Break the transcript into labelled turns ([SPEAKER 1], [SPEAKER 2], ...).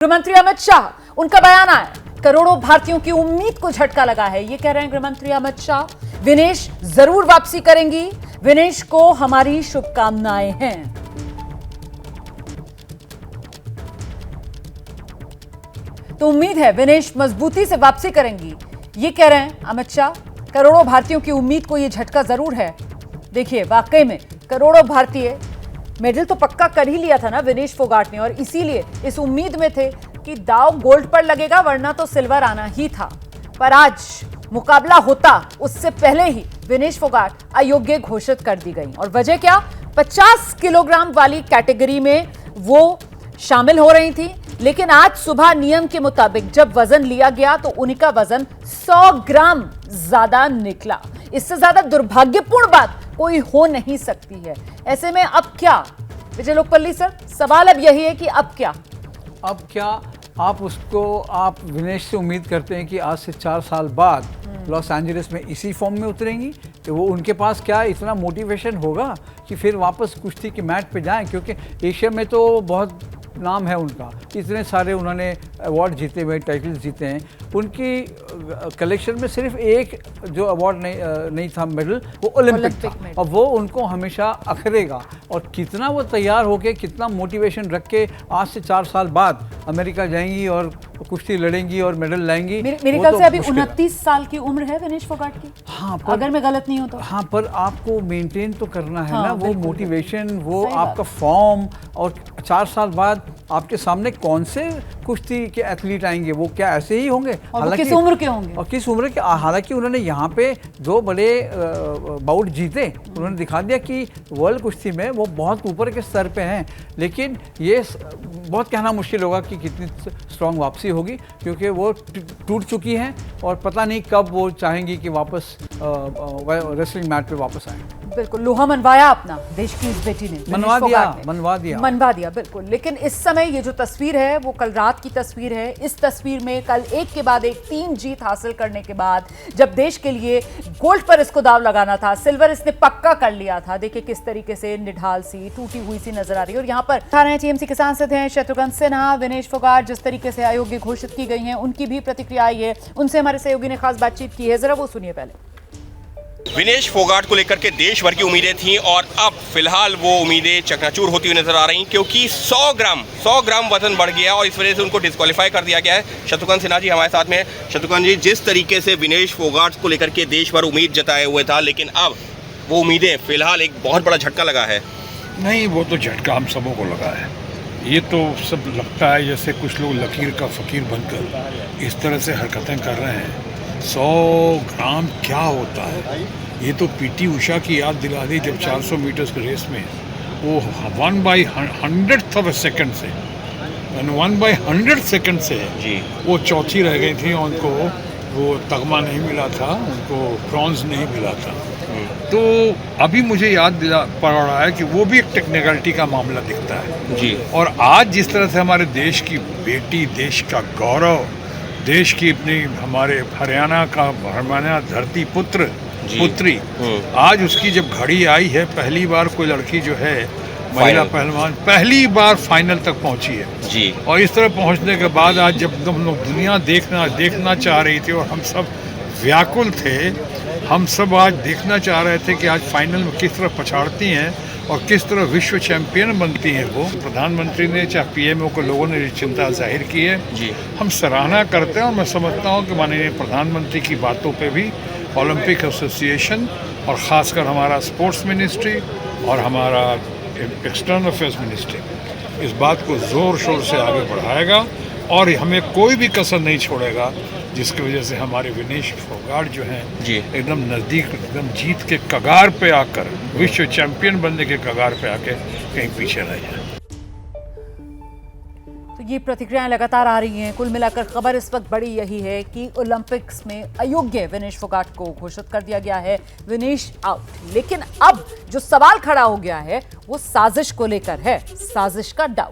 [SPEAKER 1] गृहमंत्री अमित शाह, उनका बयान आया, करोड़ों भारतीयों की उम्मीद को झटका लगा है। ये कह रहे हैं गृहमंत्री अमित शाह, विनेश जरूर वापसी करेंगी, विनेश को हमारी शुभकामनाएं हैं। तो उम्मीद है विनेश मजबूती से वापसी करेंगी, ये कह रहे हैं अमित शाह। करोड़ों भारतीयों की उम्मीद को ये झटका जरूर है। देखिए, वाकई में करोड़ों भारतीय मेडल तो पक्का कर ही लिया था ना विनेश फोगाट ने, और इसीलिए इस उम्मीद में थे कि दांव गोल्ड पर लगेगा, वरना तो सिल्वर आना ही था। पर आज मुकाबला होता उससे पहले ही विनेश फोगाट अयोग्य घोषित कर दी गई। और वजह क्या? 50 किलोग्राम वाली कैटेगरी में वो शामिल हो रही थी, लेकिन आज सुबह नियम के मुताबिक जब वजन लिया गया तो उनका वजन 100 ग्राम ज्यादा निकला। इससे ज्यादा दुर्भाग्यपूर्ण बात कोई हो नहीं सकती है। ऐसे में अब क्या विजय लोकपल्ली सर, सवाल अब यही है कि अब क्या
[SPEAKER 2] आप विनेश से उम्मीद करते हैं कि आज से 4 साल बाद लॉस एंजलिस में इसी फॉर्म में उतरेंगी, तो वो उनके पास क्या इतना मोटिवेशन होगा कि फिर वापस कुश्ती के मैट पे जाएं? क्योंकि एशिया में तो बहुत नाम है उनका, इतने सारे उन्होंने अवार्ड जीते हुए, टाइटल्स जीते हैं। उनकी कलेक्शन में सिर्फ एक जो अवार्ड नहीं था, मेडल, वो ओलंपिक था, और वो उनको हमेशा अखरेगा। और कितना वो तैयार होके, कितना मोटिवेशन रख के आज से 4 साल बाद अमेरिका जाएंगी और कुश्ती लड़ेंगी और मेडल लाएंगी।
[SPEAKER 1] मेरे ख्याल से अभी 29 साल की उम्र है विनेश फोगाट की।
[SPEAKER 2] हाँ,
[SPEAKER 1] अगर मैं गलत नहीं हूं तो।
[SPEAKER 2] हाँ, पर आपको मेंटेन तो करना है ना, वो मोटिवेशन, वो आपका फॉर्म। और 4 साल बाद आपके सामने कौन से कुश्ती के एथलीट आएंगे? वो क्या ऐसे ही होंगे?
[SPEAKER 1] और किस उम्र के होंगे?
[SPEAKER 2] और किस उम्र के? हालांकि उन्होंने यहाँ पे 2 बड़े बाउट जीते, उन्होंने दिखा दिया कि वर्ल्ड कुश्ती में वो बहुत ऊपर के स्तर पे हैं। लेकिन ये बहुत कहना मुश्किल होगा कि कितनी स्ट्रॉन्ग वापसी होगी, क्योंकि वो टूट चुकी हैं और पता नहीं कब वो चाहेंगी कि वापस रेसलिंग मैट पे वापस आए।
[SPEAKER 1] बिल्कुल, लोहा मनवाया अपना देश की इस बेटी ने, मनवा दिया बिल्कुल। लेकिन इस समय ये जो तस्वीर है वो कल रात की तस्वीर है। इस तस्वीर में कल एक के बाद एक 3 जीत हासिल करने के बाद जब देश के लिए गोल्ड पर इसको दाव लगाना था, सिल्वर इसने पक्का कर लिया था। देखिए किस तरीके से निढाल सी, टूटी हुई सी नजर आ रही है। और यहाँ पर टीएमसी के सांसद हैं शत्रुघ्न सिन्हा, विनेश फोगाट जिस तरीके से अयोग्य घोषित की गई हैं, उनकी भी प्रतिक्रिया आई है। उनसे हमारे सहयोगी ने खास बातचीत की है, जरा वो सुनिए पहले।
[SPEAKER 3] विनेश फोगाट को लेकर के देश भर की उम्मीदें थीं और अब फिलहाल वो उम्मीदें चकनाचूर होती हुई नजर आ रही, क्योंकि 100 ग्राम वजन बढ़ गया और इस वजह से उनको डिस्क्वालीफाई कर दिया गया है। शत्रुघ्न सिन्हा जी हमारे साथ में हैं। शत्रुघ्न जी, जिस तरीके से विनेश फोगाट को लेकर के देश भर उम्मीद जताए हुए था, लेकिन अब वो उम्मीदें फिलहाल एक बहुत बड़ा झटका लगा है।
[SPEAKER 4] नहीं, वो तो झटका हम सबों को लगा है। ये तो सब लगता है जैसे कुछ लोग लकीर का फ़कीर बनकर इस तरह से हरकतें कर रहे हैं। 100 ग्राम क्या होता है? ये तो पीटी उषा की याद दिला दी, जब 400 मीटर्स की रेस में वो 1/100th ऑफ अ सेकंड से 1/100 सेकंड से जी वो चौथी रह गई थी, और उनको वो तगमा नहीं मिला था, उनको ब्रॉन्ज नहीं मिला था। तो अभी मुझे याद पड़ रहा है कि वो भी एक टेक्निकलिटी का मामला दिखता है जी। और आज जिस तरह से हमारे देश की बेटी, देश का गौरव, देश की अपनी, हमारे हरियाणा धरती पुत्री, आज उसकी जब घड़ी आई है, पहली बार कोई लड़की जो है महिला पहलवान पहली बार फाइनल तक पहुंची है जी। और इस तरह पहुंचने के बाद आज जब हम लोग दुनिया देखना चाह रही थी और हम सब व्याकुल थे, हम सब आज देखना चाह रहे थे कि आज फाइनल में किस तरह पछाड़ती हैं और किस तरह विश्व चैंपियन बनती हैं वो। प्रधानमंत्री ने, चाहे पीएमओ को, लोगों ने चिंता जाहिर की है जी। हम सराहना करते हैं, और मैं समझता हूँ कि माननीय प्रधानमंत्री की बातों पे भी ओलंपिक एसोसिएशन और ख़ासकर हमारा स्पोर्ट्स मिनिस्ट्री और हमारा एक्सटर्नल अफेयर्स मिनिस्ट्री इस बात को ज़ोर शोर से आगे बढ़ाएगा, और हमें कोई भी कसर नहीं छोड़ेगा, जिसकी वजह से हमारे विनेश फोगाट जो हैं जी एकदम नज़दीक, एकदम जीत के कगार पे आकर, विश्व चैंपियन बनने के कगार पे आके कहीं पीछे रह जाए।
[SPEAKER 1] तो ये प्रतिक्रियाएं लगातार आ रही हैं। कुल मिलाकर खबर इस वक्त बड़ी यही है कि ओलंपिक्स में अयोग्य विनेश फोगाट को घोषित कर दिया गया है, विनेश आउट। लेकिन अब जो सवाल खड़ा हो गया है वो साजिश को लेकर है, साजिश का डाउट।